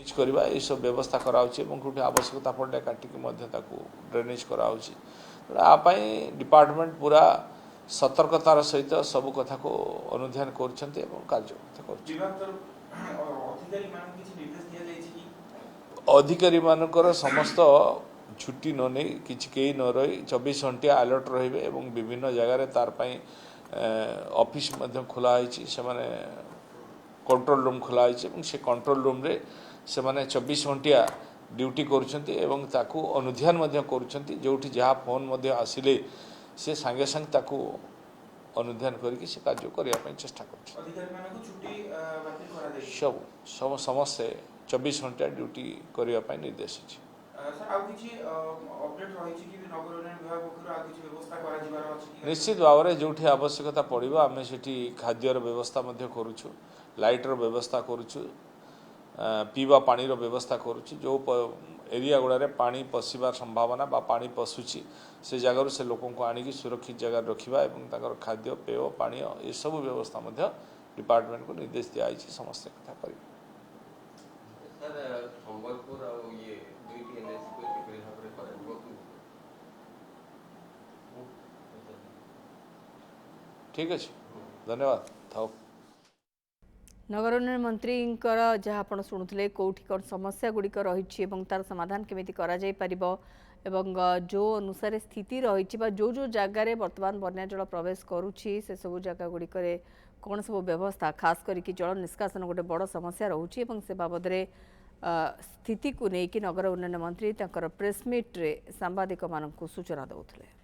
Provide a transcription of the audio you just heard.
Pitch करवा ये सब व्यवस्था कराऊँच गोटे आवश्यकता पड़े काटिक ड्रेनेज कराऊँच डिपार्टमेंट पूरा सतर्कतार सहित सब कथा को अनुध्यान अधिकारी मानकर समस्त छुट्टी न नहीं किसी कई न रही 24 घंटे अलर्ट रे विभिन्न जगार तार ऑफिस खोलाई से माने कंट्रोल रूम खोलाई से कंट्रोल रूम रे से माने 24 घंटिया ड्यूटी करुँच अनुध्यान जोटी जहाँ फोन आसिले से सांगे सांगे ताकू अनुध्यान करके से कार्य करने चेष्टा कर सब सब समस्ते 24 घंटा ड्यूटी करने निर्देश अच्छी निश्चित भाव में जो आवश्यकता पड़ो आम से खाद्यर व्यवस्था करुचु लाइटर व्यवस्था करुचु पीवा पानी व्यवस्था करुचु जो एरिया गुड़ा पानी पशिबार संभावना बा पानी पशुची से जगार से लोक को आणिक सुरक्षित जगह रखा और खाद्य पेय पानी ये सब व्यवस्था डिपार्टमेंट को निर्देश दिखाई समस्त कथा कर ठीक अच्छे धन्यवाद थाओ नगर उन्नयन मंत्री जहाँ आप शुणुले कौटी कौन समस्या गुड़िक रही तार समाधान केमिति करा जाय परिबो एवं जो अनुसार स्थिति रही जो जो जगार बर्तमान बन्या जल प्रवेश करुच्ची से सब जगह गुड़िक कौन सब व्यवस्था खास करके जल निष्कासन गोटे बड़ समस्या रोचे से बाबद स्थिति को लेकिन नगर उन्नयन मंत्री प्रेसमिट्रे सांबादिक सूचना दौले।